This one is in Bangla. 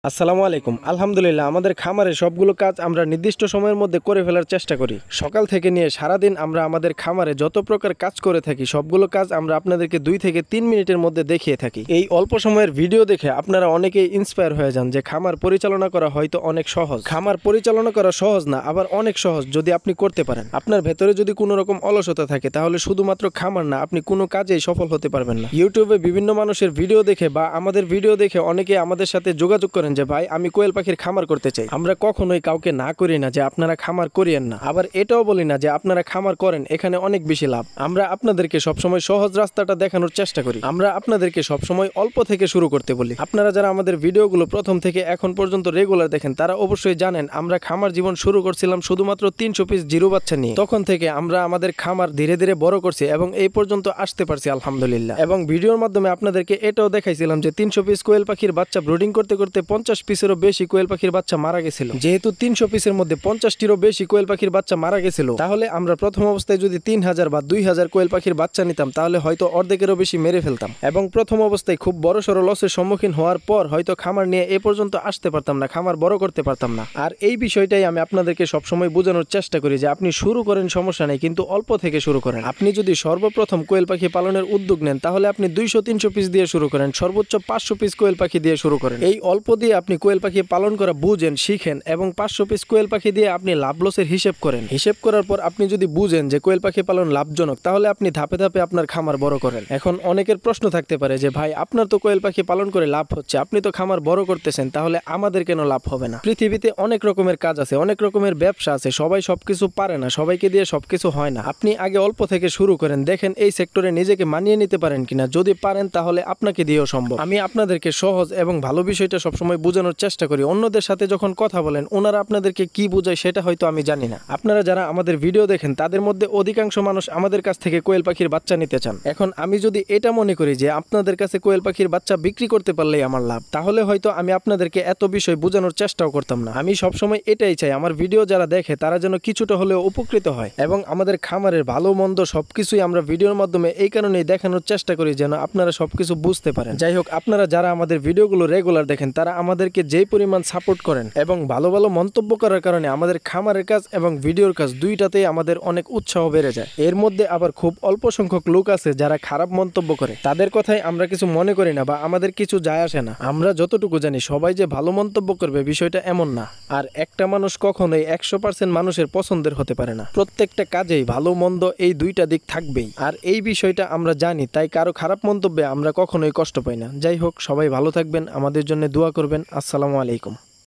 আসসালামু আলাইকুম। আলহামদুলিল্লাহ আমাদের খামারে সবগুলো কাজ আমরা নির্দিষ্ট সময়ের মধ্যে করে ফেলার চেষ্টা করি। সকাল থেকে নিয়ে সারাদিন আমরা আমাদের খামারে যত প্রকার কাজ করে থাকি সবগুলো কাজ আমরা আপনাদেরকে 2 থেকে 3 মিনিটের মধ্যে দেখিয়ে থাকি। এই অল্প সময়ের ভিডিও দেখে আপনারা অনেকেই ইন্সপায়ার হয়ে যান যে খামার পরিচালনা করা হয়তো অনেক সহজ। খামার পরিচালনা করা সহজ না, আবার অনেক সহজ যদি আপনি করতে পারেন। আপনার ভেতরে যদি কোনো রকম অলসতা থাকে তাহলে শুধুমাত্র খামার না, আপনি কোনো কাজেই সফল হতে পারবেন না। ইউটিউবে বিভিন্ন মানুষের ভিডিও দেখে বা আমাদের ভিডিও দেখে অনেকে আমাদের সাথে যোগাযোগ করেন যে ভাই আমি কোয়েল পাখির খামার করতে চাই। আমরা কখনোই কাউকে না করি না যে আপনারা খামার করিয়েন না, আবার এটাও বলি না যে আপনারা খামার করেন, এখানে অনেক বেশি লাভ। আমরা আপনাদেরকে সবসময় সহজ রাস্তাটা দেখানোর চেষ্টা করি। আমরা আপনাদেরকে সবসময় অল্প থেকে শুরু করতে বলি। আপনারা যারা আমাদের ভিডিওগুলো প্রথম থেকে এখন পর্যন্ত রেগুলার দেখেন তারা অবশ্যই জানেন আমরা খামার জীবন শুরু করছিলাম শুধুমাত্র 300 পিস জিরো বাচ্চা নিয়ে। তখন থেকে আমরা আমাদের খামার ধীরে ধীরে বড় করছি এবং এই পর্যন্ত আসতে পারছি আলহামদুলিল্লাহ। এবং ভিডিওর মাধ্যমে আপনাদেরকে এটাও দেখাইছিলাম যে 300 পিস কোয়েল পাখির বাচ্চা ব্রুডিং করতে করতে 50 পিসেরও বেশি কোয়েল পাখির বাচ্চা মারা গেছিল। যেহেতু 300 পিসের মধ্যে 50টিরও বেশি কোয়েল পাখির বাচ্চা মারা গেছিল, তাহলে আমরা প্রথম অবস্থায় যদি 3000 বা 2000 কোয়েল পাখির বাচ্চা নিতাম তাহলে হয়তো অর্ধেকেরও বেশি মেরে ফেলতাম এবং প্রথম অবস্থায় খুব বড় সড়ো লসের সম্মুখীন হওয়ার পর হয়তো খামার নিয়ে এ পর্যন্ত আসতে পারতাম না, খামার বড় করতে পারতাম না। আর এই বিষয়টাই আমি আপনাদেরকে সবসময় বোঝানোর চেষ্টা করি যে আপনি শুরু করেন সমস্যা নেই, কিন্তু অল্প থেকে শুরু করেন। আপনি যদি সর্বপ্রথম কোয়েল পাখি পালনের উদ্যোগ নেন তাহলে আপনি 200-300 পিস দিয়ে শুরু করেন, সর্বোচ্চ 500 পিস কোয়েল পাখি দিয়ে শুরু করেন। এই অল্প দিয়ে আপনি কোয়েল পাখি পালন করা বুঝেন, শিখেন এবং 500 পিস কোয়েল পাখি দিয়ে আপনি লাভ লসের হিসেব করেন। হিসেব করার পর আপনি যদি বুঝেন যে কোয়েল পাখি পালন লাভজনক তাহলে আপনি ধাপে ধাপে আপনার খামার বড় করেন। এখন অনেকের প্রশ্ন থাকতে পারে যে ভাই আপনার তো কোয়েল পাখি পালন করে লাভ হচ্ছে, আপনি তো খামার বড় করতেছেন, তাহলে আমাদের কেন লাভ হবে না? পৃথিবীতে অনেক রকমের কাজ আছে, অনেক রকমের ব্যবসা আছে, সবাই সবকিছু পারে না, সবাইকে দিয়ে সবকিছু হয় না। আপনি আগে অল্প থেকে শুরু করেন, দেখেন এই সেক্টরে নিজেকে মানিয়ে নিতে পারেন কিনা। যদি পারেন তাহলে আপনাকে দিয়েও সম্ভব। আমি আপনাদেরকে সহজ এবং ভালো বিষয়টা সবসময় বোঝানোর চেষ্টা করি। অন্যদের সাথে যখন কথা বলেন ওনারা আপনাদেরকে কি বোঝায় সেটা হয়তো আমি জানি না। আপনারা যারা আমাদের ভিডিও দেখেন তাদের মধ্যে অধিকাংশ মানুষ আমাদের কাছ থেকে কোয়েল পাখির বাচ্চা নিতে চান। এখন আমি যদি এটা মনে করি যে আপনাদের কাছে কোয়েল পাখির বাচ্চা বিক্রি করতে পারলেই আমার লাভ, তাহলে হয়তো আমি আপনাদেরকে এত বিষয় বোঝানোর চেষ্টাও করতাম না। আমি সবসময় এটাই চাই আমার ভিডিও যারা দেখে তারা যেন কিছুটা হলেও উপকৃত হয় এবং আমাদের খামারের ভালো মন্দ সবকিছুই আমরা ভিডিওর মাধ্যমে এই কারণেই দেখানোর চেষ্টা করি যেন আপনারা সবকিছু বুঝতে পারেন। যাই হোক, আপনারা যারা আমাদের ভিডিওগুলো রেগুলার দেখেন তারা আমাদেরকে যেই পরিমাণ সাপোর্ট করেন এবং ভালো ভালো মন্তব্য করার কারণে আমাদের খামারের কাজ এবং ভিডিওর কাজ দুইটাতেই আমাদের অনেক উৎসাহ বেড়ে যায়। এর মধ্যে আবার খুব অল্প সংখ্যক লোক আছে যারা খারাপ মন্তব্য করে, তাদের কথাই আমরা কিছু মনে করি না বা আমাদের কিছু যায় আসে না। আমরা যতটুকু জানি সবাই যে ভালো মন্তব্য করবে বিষয়টা এমন না। আর একটা মানুষ কখনোই 100% মানুষের পছন্দের হতে পারে না। প্রত্যেকটা কাজেই ভালো মন্দ এই দুইটা দিক থাকবেই, আর এই বিষয়টা আমরা জানি, তাই কারো খারাপ মন্তব্যে আমরা কখনোই কষ্ট পাই না। যাই হোক, সবাই ভালো থাকবেন, আমাদের জন্য দোয়া করবেন। আসসালামু আলাইকুম।